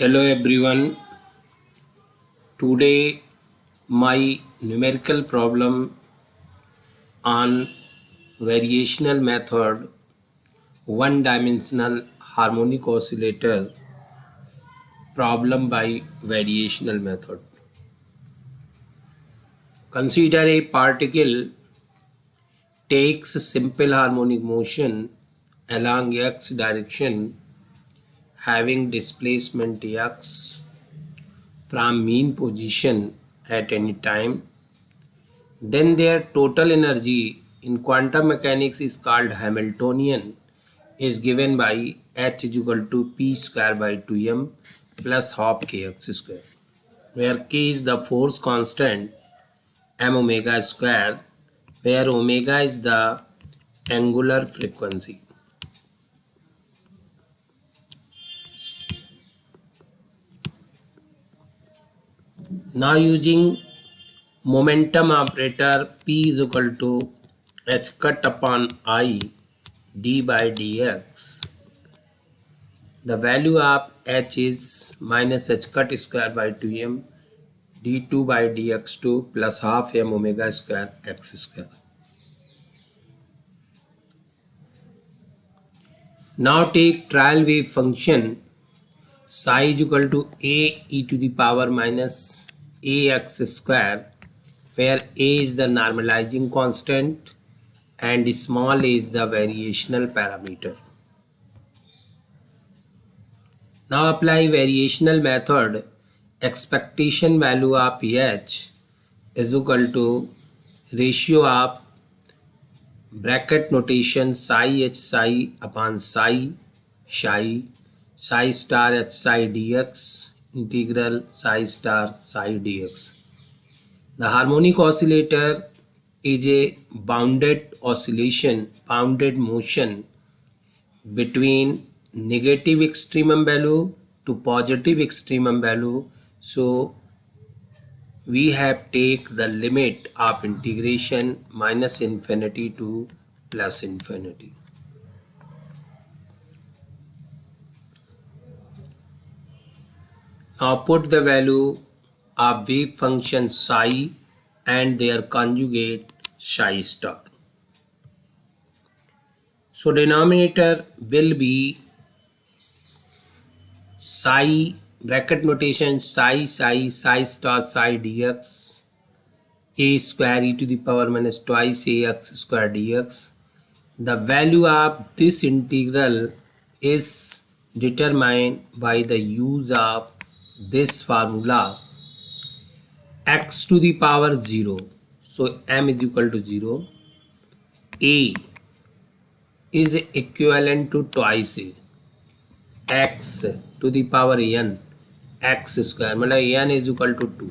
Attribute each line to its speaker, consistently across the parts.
Speaker 1: Hello everyone. Today my numerical problem on variational method one dimensional harmonic oscillator problem by variational method. Consider a particle takes simple harmonic motion along x direction having displacement x from mean position at any time. Then their total energy in quantum mechanics is called Hamiltonian, is given by H is equal to P square by 2m plus half kx square, where k is the force constant, m omega square, where omega is the angular frequency. Now using momentum operator, P is equal to h cut upon I d by dx. The value of h is minus h cut square by 2m d2 by dx2 plus half m omega square x square. Now take trial wave function psi is equal to a e to the power minus ax square, where a is the normalizing constant and small a is the variational parameter. Now apply variational method. Expectation value of h is equal to ratio of bracket notation psi h psi upon psi psi star h psi dx integral psi star psi dx. The harmonic oscillator is a bounded oscillation, bounded motion between negative extremum value to positive extremum value. So we have take the limit of integration minus infinity to plus infinity. Now put the value of wave function psi and their conjugate psi star. So denominator will be psi bracket notation psi psi star psi dx a square e to the power minus twice ax square dx. The value of this integral is determined by the use of this formula x to the power 0. So m is equal to 0. A is equivalent to twice a. X to the power n x square, मतलब n is equal to 2.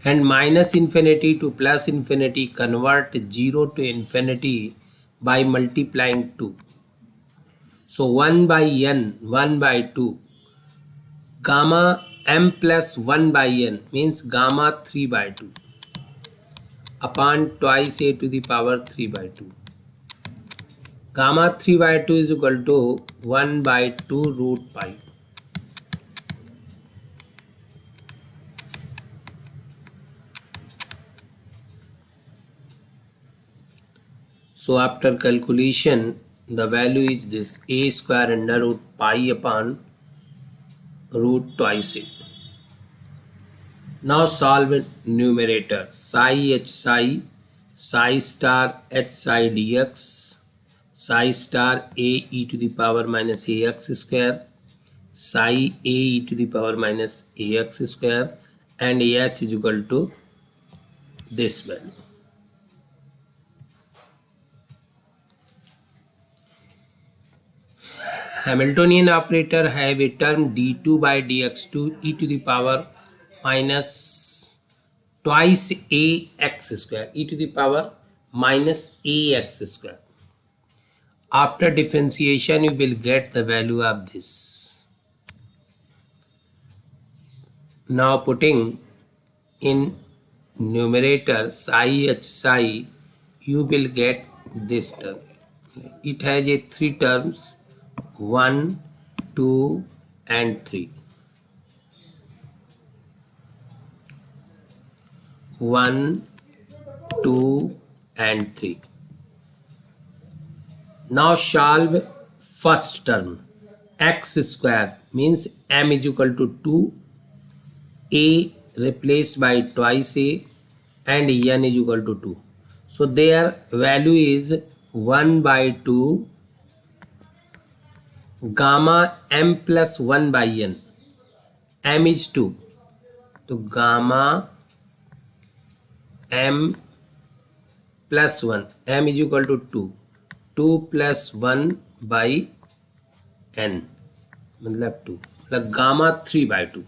Speaker 1: And minus infinity to plus infinity convert 0 to infinity by multiplying 2. So 1 by n, 1 by 2. Gamma m plus 1 by n means gamma 3 by 2 upon twice a to the power 3 by 2. Gamma 3 by 2 is equal to 1 by 2 root pi. So after calculation, the value is this a square under root pi upon root twice a. Now solve numerator. Psi h psi, psi star h psi dx, psi star a e to the power minus ax square, psi a e to the power minus ax square, and h is equal to this value. Hamiltonian operator have a term d2 by dx2 e to the power minus twice ax square, e to the power minus ax square. After differentiation, you will get the value of this. Now putting in numerator psi h psi, you will get this term. It has a 3 terms, 1, 2, and 3. 1, 2 and 3. Now solve first term. X square means m is equal to 2, a replaced by twice a, and n is equal to 2. So their value is 1 by 2 gamma m plus 1 by n. M is 2. So gamma m plus 1, m is equal to 2. 2 plus 1 by n मतलब 2 मतलब gamma 3 by 2.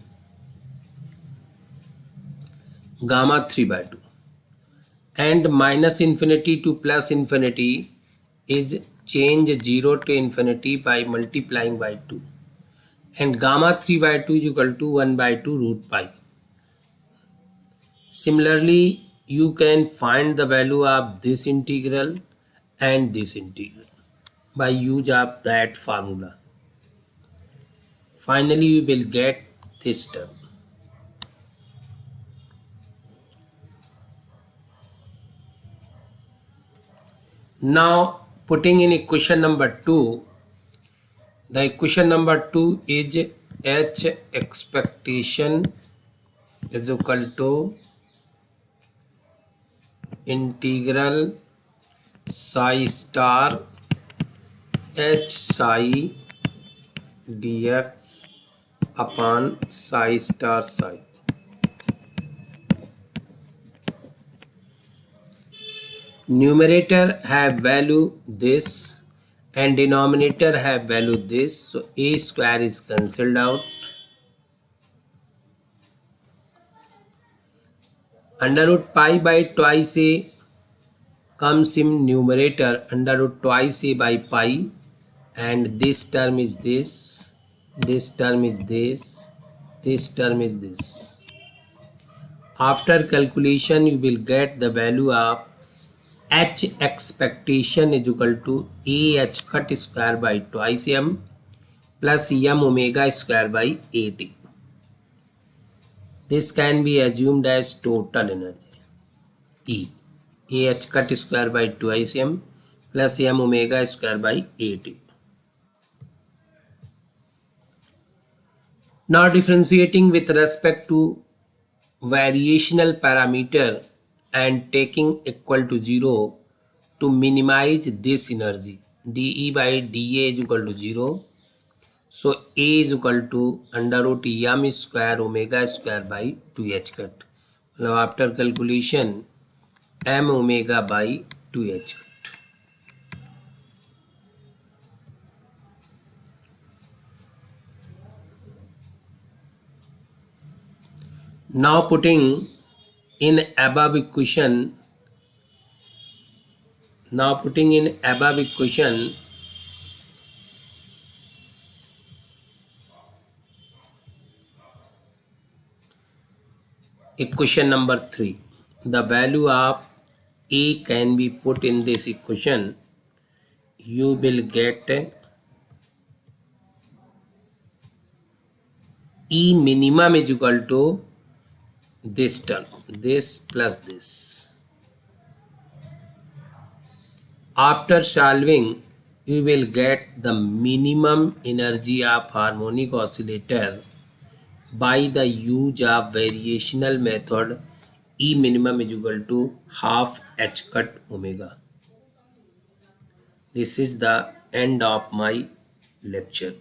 Speaker 1: Gamma 3 by 2. And minus infinity to plus infinity is change 0 to infinity by multiplying by 2. And gamma 3 by 2 is equal to 1 by 2 root pi. Similarly, you can find the value of this integral and this integral by use of that formula. Finally, you will get this term. Now, putting in equation number 2, the equation number 2 is h expectation is equal to integral psi star h psi dx upon psi star psi. Numerator have value this and denominator have value this, so a square is cancelled out. Under root pi by twice a comes in numerator, under root twice a by pi, and this term is this term is this term is this. After calculation, you will get the value of h expectation is equal to a h cut square by twice m plus m omega square by 8. This can be assumed as total energy E. A h cut square by twice m plus m omega square by 8. Now differentiating with respect to variational parameter and taking equal to 0 to minimize this energy. dE by dA is equal to 0. So A is equal to under root m square omega square by 2h cut. Now after calculation, m omega by 2h cut. Now putting in above equation, equation number 3, the value of A can be put in this equation. You will get E minimum is equal to this term, this plus this. After solving, you will get the minimum energy of harmonic oscillator by the use of variational method. E minimum is equal to half h cut omega. This is the end of my lecture.